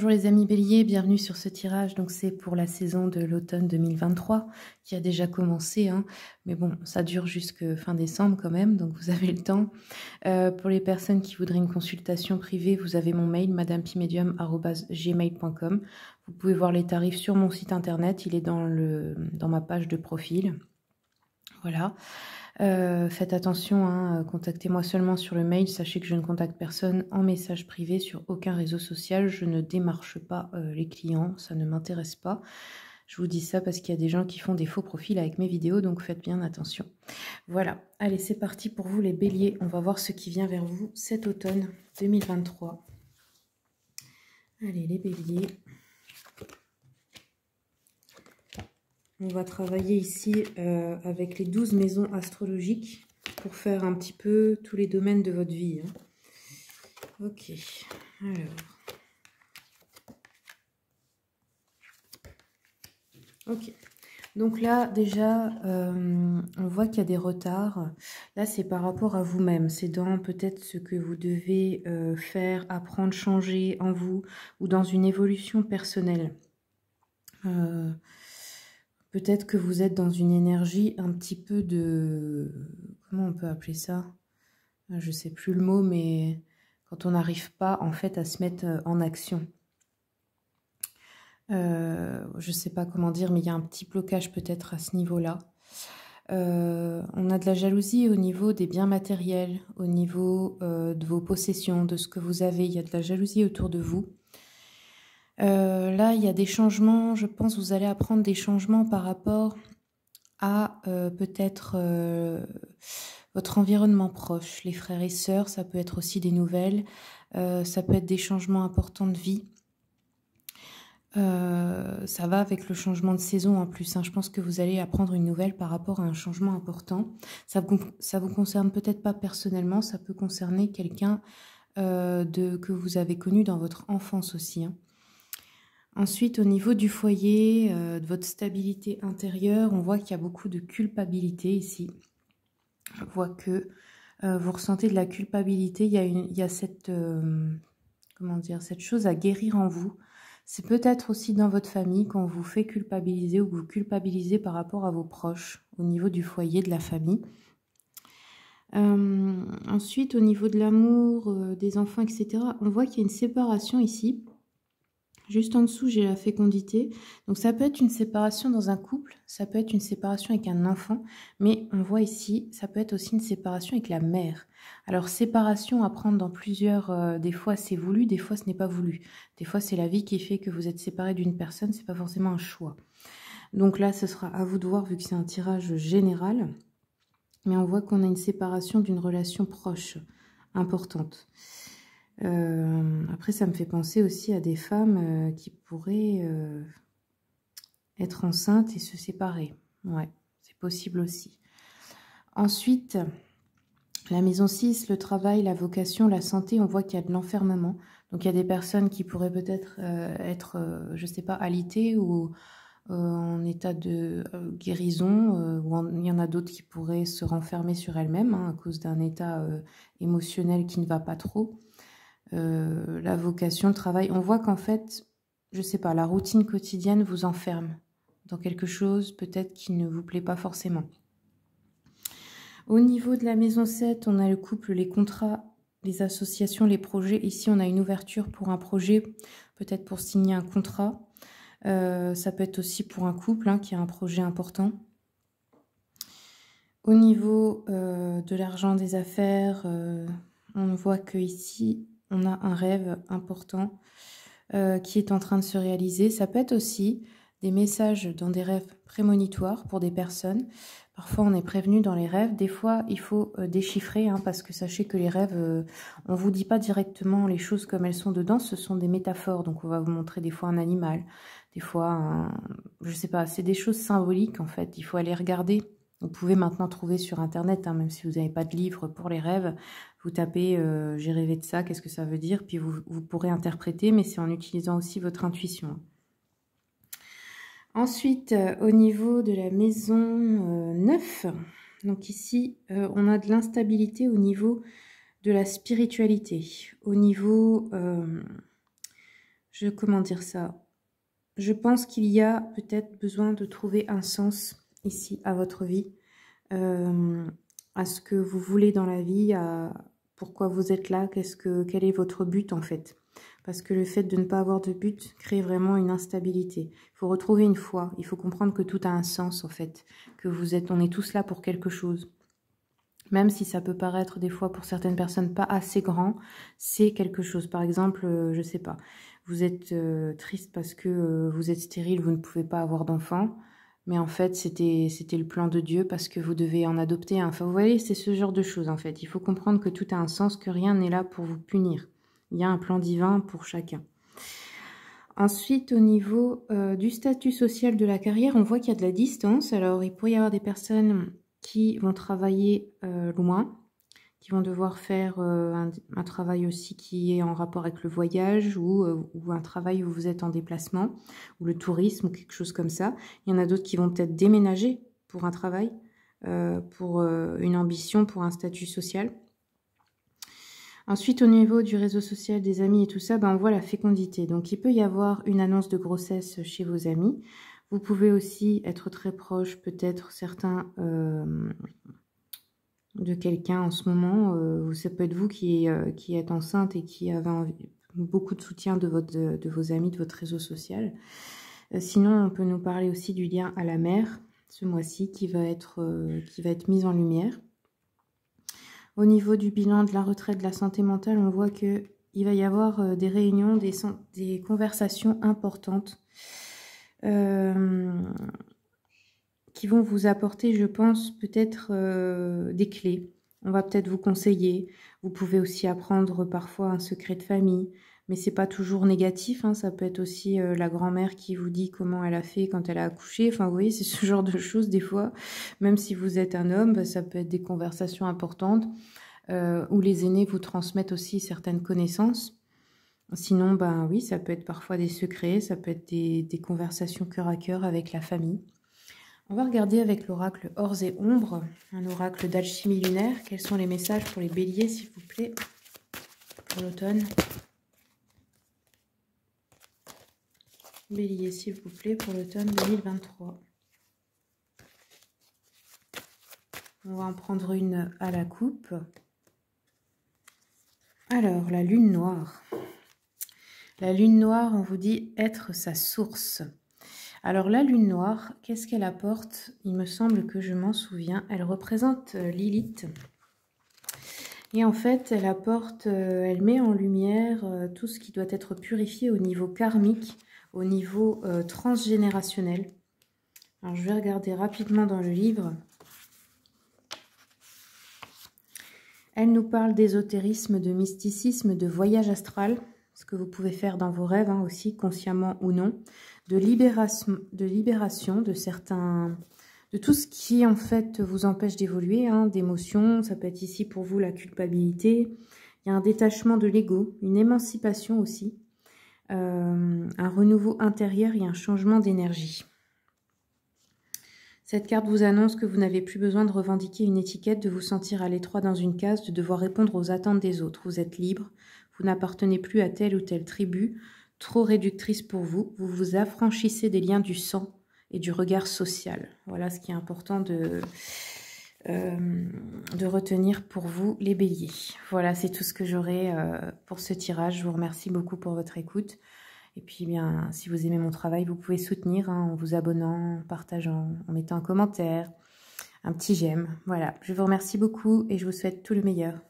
Bonjour les amis béliers, bienvenue sur ce tirage. Donc c'est pour la saison de l'automne 2023 qui a déjà commencé, hein. Mais bon, ça dure jusque fin décembre quand même, donc vous avez le temps. Pour les personnes qui voudraient une consultation privée, vous avez mon mail madamepimedium@gmail.com. Vous pouvez voir les tarifs sur mon site internet, il est dans ma page de profil. Voilà. Faites attention, hein, contactez-moi seulement sur le mail. Sachez que je ne contacte personne en message privé sur aucun réseau social. Je ne démarche pas les clients, ça ne m'intéresse pas. Je vous dis ça parce qu'il y a des gens qui font des faux profils avec mes vidéos, donc faites bien attention. Voilà, allez, c'est parti pour vous les béliers. On va voir ce qui vient vers vous cet automne 2023. Allez, les béliers. On va travailler ici avec les 12 maisons astrologiques pour faire un petit peu tous les domaines de votre vie, hein. Ok, alors. Ok, donc là déjà, on voit qu'il y a des retards. Là, c'est par rapport à vous-même. C'est dans peut-être ce que vous devez faire, apprendre, changer en vous ou dans une évolution personnelle. Peut-être que vous êtes dans une énergie un petit peu de... Comment on peut appeler ça? Je ne sais plus le mot, mais quand on n'arrive pas en fait à se mettre en action. Je ne sais pas comment dire, mais il y a un petit blocage peut-être à ce niveau-là. On a de la jalousie au niveau des biens matériels, au niveau de vos possessions, de ce que vous avez. Il y a de la jalousie autour de vous. Là, il y a des changements. Je pense que vous allez apprendre des changements par rapport à peut-être votre environnement proche, les frères et sœurs. Ça peut être aussi des nouvelles. Ça peut être des changements importants de vie. Ça va avec le changement de saison en plus, hein. Je pense que vous allez apprendre une nouvelle par rapport à un changement important. Ça vous concerne peut-être pas personnellement, ça peut concerner quelqu'un que vous avez connu dans votre enfance aussi, hein. Ensuite, au niveau du foyer, de votre stabilité intérieure, on voit qu'il y a beaucoup de culpabilité ici. Je vois que vous ressentez de la culpabilité. Il y a cette, comment dire, cette chose à guérir en vous. C'est peut-être aussi dans votre famille qu'on vous fait culpabiliser ou que vous culpabilisez par rapport à vos proches au niveau du foyer, de la famille. Ensuite, au niveau de l'amour, des enfants, etc., on voit qu'il y a une séparation ici. Juste en dessous, j'ai la fécondité. Donc ça peut être une séparation dans un couple, ça peut être une séparation avec un enfant, mais on voit ici, ça peut être aussi une séparation avec la mère. Alors séparation à prendre dans plusieurs, des fois c'est voulu, des fois ce n'est pas voulu. Des fois c'est la vie qui fait que vous êtes séparé d'une personne, c'est pas forcément un choix. Donc là, ce sera à vous de voir vu que c'est un tirage général. Mais on voit qu'on a une séparation d'une relation proche, importante. Après, ça me fait penser aussi à des femmes qui pourraient être enceintes et se séparer. Ouais, c'est possible aussi. Ensuite, la maison 6, le travail, la vocation, la santé, on voit qu'il y a de l'enfermement. Donc, il y a des personnes qui pourraient peut-être être, je ne sais pas, alitées ou en état de guérison. Il y en a d'autres qui pourraient se renfermer sur elles-mêmes, hein, à cause d'un état émotionnel qui ne va pas trop. La vocation, le travail, on voit qu'en fait, je sais pas, la routine quotidienne vous enferme dans quelque chose peut-être qui ne vous plaît pas forcément. Au niveau de la maison 7, on a le couple, les contrats, les associations, les projets. Ici, on a une ouverture pour un projet, peut-être pour signer un contrat. Ça peut être aussi pour un couple, hein, qui a un projet important. Au niveau de l'argent, des affaires, on voit que ici on a un rêve important qui est en train de se réaliser. Ça peut être aussi des messages dans des rêves prémonitoires pour des personnes. Parfois, on est prévenu dans les rêves. Des fois, il faut déchiffrer, hein, parce que sachez que les rêves, on ne vous dit pas directement les choses comme elles sont dedans. Ce sont des métaphores. Donc, on va vous montrer des fois un animal, des fois, je ne sais pas, c'est des choses symboliques, en fait. Il faut aller regarder. Vous pouvez maintenant trouver sur Internet, hein, même si vous n'avez pas de livre pour les rêves. Vous tapez « j'ai rêvé de ça », qu'est-ce que ça veut dire? Puis vous pourrez interpréter, mais c'est en utilisant aussi votre intuition. Ensuite, au niveau de la maison 9, donc ici, on a de l'instabilité au niveau de la spiritualité, au niveau, comment dire ça? Je pense qu'il y a peut-être besoin de trouver un sens ici à votre vie, à ce que vous voulez dans la vie, à pourquoi vous êtes là, quel est votre but en fait. Parce que le fait de ne pas avoir de but crée vraiment une instabilité. Il faut retrouver une foi, il faut comprendre que tout a un sens en fait, que on est tous là pour quelque chose. Même si ça peut paraître des fois pour certaines personnes pas assez grand, c'est quelque chose. Par exemple, je sais pas, vous êtes triste parce que vous êtes stérile, vous ne pouvez pas avoir d'enfant, mais en fait c'était le plan de Dieu parce que vous devez en adopter un. Enfin vous voyez, c'est ce genre de choses en fait. Il faut comprendre que tout a un sens, que rien n'est là pour vous punir. Il y a un plan divin pour chacun. Ensuite, au niveau du statut social de la carrière, on voit qu'il y a de la distance. Alors, il pourrait y avoir des personnes qui vont travailler loin, qui vont devoir faire un travail aussi qui est en rapport avec le voyage ou un travail où vous êtes en déplacement, ou le tourisme ou quelque chose comme ça. Il y en a d'autres qui vont peut-être déménager pour un travail, pour une ambition, pour un statut social. Ensuite, au niveau du réseau social, des amis et tout ça, on voit la fécondité. Donc, il peut y avoir une annonce de grossesse chez vos amis. Vous pouvez aussi être très proche, peut-être certains, de quelqu'un en ce moment. Ça peut être vous qui êtes enceinte et qui avez beaucoup de soutien de vos amis, de votre réseau social. Sinon, on peut nous parler aussi du lien à la mère, ce mois-ci, qui va être mis en lumière. Au niveau du bilan de la retraite, de la santé mentale, on voit qu'il va y avoir des réunions, des conversations importantes qui vont vous apporter, je pense, peut-être des clés. On va peut-être vous conseiller. Vous pouvez aussi apprendre parfois un secret de famille, mais c'est pas toujours négatif. Ça peut être aussi la grand-mère qui vous dit comment elle a fait quand elle a accouché. Enfin, vous voyez, c'est ce genre de choses des fois. Même si vous êtes un homme, ça peut être des conversations importantes où les aînés vous transmettent aussi certaines connaissances. Sinon, oui, ça peut être parfois des secrets, ça peut être des conversations cœur à cœur avec la famille. On va regarder avec l'oracle Ors et Ombres, un oracle d'alchimie lunaire. Quels sont les messages pour les béliers, s'il vous plaît, pour l'automne? Bélier, s'il vous plaît, pour l'automne 2023. On va en prendre une à la coupe. Alors, la lune noire. La lune noire, on vous dit être sa source. Alors, la lune noire, qu'est-ce qu'elle apporte? Il me semble que je m'en souviens. Elle représente Lilith. Et en fait, elle met en lumière tout ce qui doit être purifié au niveau karmique, au niveau transgénérationnel. Alors, je vais regarder rapidement dans le livre. Elle nous parle d'ésotérisme, de mysticisme, de voyage astral, ce que vous pouvez faire dans vos rêves aussi, consciemment ou non, de libération de tout ce qui en fait vous empêche d'évoluer, d'émotions. Ça peut être ici pour vous la culpabilité. Il y a un détachement de l'ego, une émancipation aussi, un renouveau intérieur et un changement d'énergie. Cette carte vous annonce que vous n'avez plus besoin de revendiquer une étiquette, de vous sentir à l'étroit dans une case, de devoir répondre aux attentes des autres. Vous êtes libre, vous n'appartenez plus à telle ou telle tribu, trop réductrice pour vous. Vous vous affranchissez des liens du sang et du regard social. Voilà ce qui est important de retenir pour vous, les béliers. Voilà, c'est tout ce que j'aurai pour ce tirage. Je vous remercie beaucoup pour votre écoute. Et puis, bien, si vous aimez mon travail, vous pouvez soutenir en vous abonnant, en partageant, en mettant un commentaire, un petit j'aime. Voilà, je vous remercie beaucoup et je vous souhaite tout le meilleur.